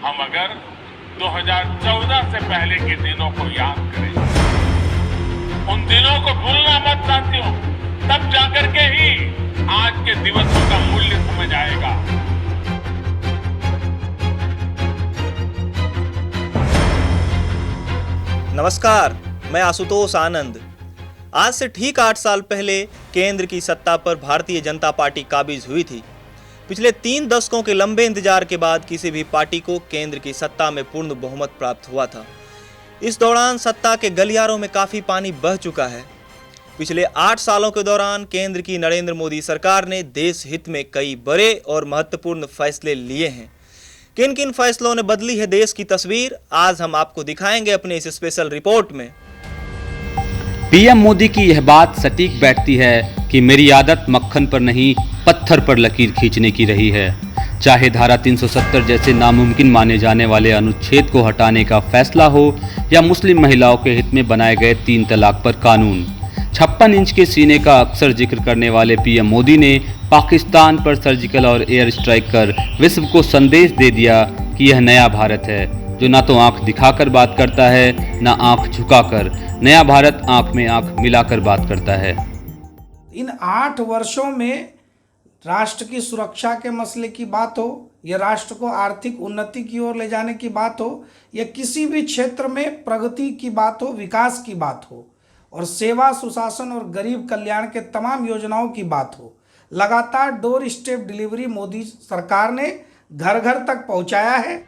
हम अगर 2014 से पहले के दिनों को याद करें, उन दिनों को भूलना मत साथियों, तब जाकर के ही आज के दिवसों का मूल्य समझ आएगा। नमस्कार, मैं आशुतोष आनंद। आज से ठीक 8 साल पहले केंद्र की सत्ता पर भारतीय जनता पार्टी काबिज हुई थी। पिछले 3 दशकों के लंबे इंतजार के बाद किसी भी पार्टी को केंद्र की सत्ता में पूर्ण बहुमत प्राप्त हुआ था। इस दौरान सत्ता के गलियारों में काफ़ी पानी बह चुका है। पिछले 8 सालों के दौरान केंद्र की नरेंद्र मोदी सरकार ने देश हित में कई बड़े और महत्वपूर्ण फैसले लिए हैं। किन किन फैसलों ने बदली है देश की तस्वीर, आज हम आपको दिखाएंगे अपने इस स्पेशल रिपोर्ट में। पीएम मोदी की यह बात सटीक बैठती है कि मेरी आदत मक्खन पर नहीं पत्थर पर लकीर खींचने की रही है। चाहे धारा 370 जैसे नामुमकिन माने जाने वाले अनुच्छेद को हटाने का फैसला हो या मुस्लिम महिलाओं के हित में बनाए गए 3 तलाक पर कानून। 56 इंच के सीने का अक्सर जिक्र करने वाले पीएम मोदी ने पाकिस्तान पर सर्जिकल और एयर स्ट्राइक कर विश्व को संदेश दे दिया कि यह नया भारत है, जो ना तो आंख दिखाकर बात करता है ना आंख झुकाकर। नया भारत आंख में आंख मिलाकर बात करता है। इन 8 वर्षों में राष्ट्र की सुरक्षा के मसले की बात हो या राष्ट्र को आर्थिक उन्नति की ओर ले जाने की बात हो या किसी भी क्षेत्र में प्रगति की बात हो, विकास की बात हो और सेवा, सुशासन और गरीब कल्याण के तमाम योजनाओं की बात हो, लगातार डोर स्टेप डिलीवरी मोदी सरकार ने घर घर तक पहुंचाया है।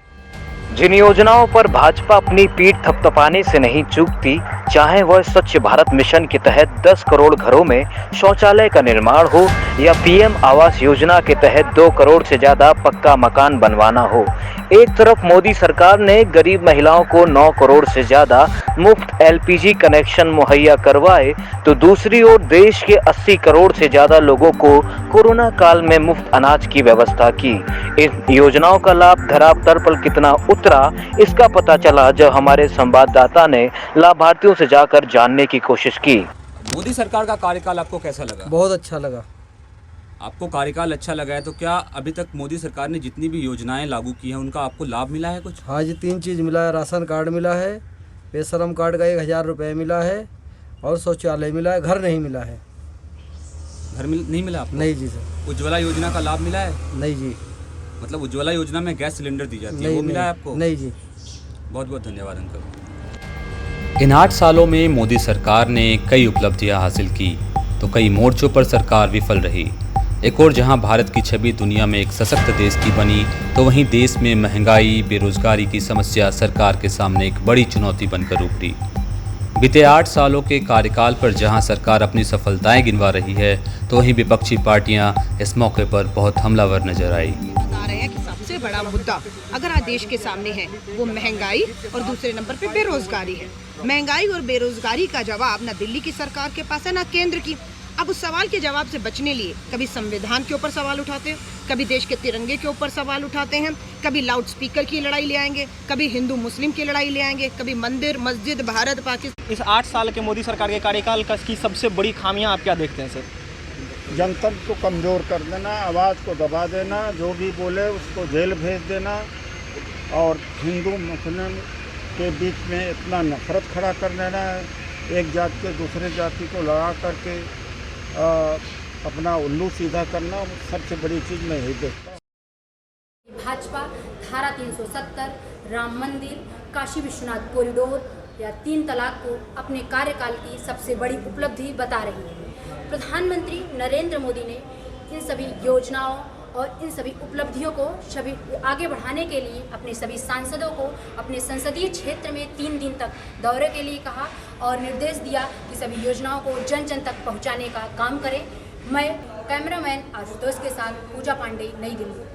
जिन योजनाओं पर भाजपा अपनी पीठ थपथपाने से नहीं चूकती, चाहे वह स्वच्छ भारत मिशन के तहत 10 करोड़ घरों में शौचालय का निर्माण हो या पीएम आवास योजना के तहत 2 करोड़ से ज्यादा पक्का मकान बनवाना हो। एक तरफ मोदी सरकार ने गरीब महिलाओं को 9 करोड़ से ज्यादा मुफ्त एलपीजी कनेक्शन मुहैया करवाए, तो दूसरी ओर देश के 80 करोड़ से ज्यादा लोगों को कोरोना काल में मुफ्त अनाज की व्यवस्था की। इन योजनाओं का लाभ धरातल पर कितना उतरा, इसका पता चला जब हमारे संवाददाता ने लाभार्थियों से जाकर जानने की कोशिश की। मोदी सरकार का कार्यकाल आपको कैसा लगा? बहुत अच्छा लगा। आपको कार्यकाल अच्छा लगा है तो क्या अभी तक मोदी सरकार ने जितनी भी योजनाएं लागू की हैं उनका आपको लाभ मिला है कुछ? हाँ जी, 3 चीज़ मिला है। राशन कार्ड मिला है, बेशरम कार्ड का 1000 रुपये मिला है और शौचालय मिला है। घर नहीं मिला है। घर नहीं मिला आपको? नहीं जी सर। उज्ज्वला योजना का लाभ मिला है? नहीं जी। मतलब उज्ज्वला योजना में गैस सिलेंडर दी जाती है, वो मिला है आपको? नहीं जी। बहुत बहुत धन्यवाद अंकल। इन 8 सालों में मोदी सरकार ने कई उपलब्धियां हासिल की तो कई मोर्चों पर सरकार विफल रही। एक और जहां भारत की छवि दुनिया में एक सशक्त देश की बनी, तो वहीं देश में महंगाई, बेरोजगारी की समस्या सरकार के सामने एक बड़ी चुनौती बनकर उभरी। बीते 8 सालों के कार्यकाल पर जहां सरकार अपनी सफलताएं गिनवा रही है, तो वहीं विपक्षी पार्टियां इस मौके पर बहुत हमलावर नजर आई। बता रहे हैं कि सबसे बड़ा मुद्दा अगर आज देश के सामने है वो महंगाई और दूसरे नंबर पे बेरोजगारी है। महंगाई और बेरोजगारी का जवाब ना दिल्ली की सरकार के पास है ना केंद्र की। अब उस सवाल के जवाब से बचने लिए कभी संविधान के ऊपर सवाल उठाते हैं, कभी देश के तिरंगे के ऊपर सवाल उठाते हैं, कभी लाउड स्पीकर की लड़ाई ले आएंगे, कभी हिंदू मुस्लिम की लड़ाई ले आएंगे, कभी मंदिर मस्जिद भारत पाकिस्तान। इस 8 साल के मोदी सरकार के कार्यकाल की सबसे बड़ी खामियां आप क्या देखते हैं सर? जनतंत्र को कमज़ोर कर देना, आवाज़ को दबा देना, जो भी बोले उसको जेल भेज देना और हिंदू मुस्लिम के बीच में इतना नफरत खड़ा कर देना, एक जाति के दूसरे जाति को लड़ा करके अपना उल्लू सीधा करना, सबसे बड़ी चीज़ मैं यही देखता हूँ। भाजपा धारा 370, राम मंदिर, काशी विश्वनाथ कॉरिडोर या 3 तलाक को अपने कार्यकाल की सबसे बड़ी उपलब्धि बता रही है। प्रधानमंत्री नरेंद्र मोदी ने इन सभी योजनाओं और इन सभी उपलब्धियों को सभी आगे बढ़ाने के लिए अपने सभी सांसदों को अपने संसदीय क्षेत्र में 3 दिन तक दौरे के लिए कहा और निर्देश दिया कि सभी योजनाओं को जन जन तक पहुंचाने का काम करें। मैं कैमरामैन आशुतोष के साथ पूजा पांडे, नई दिल्ली।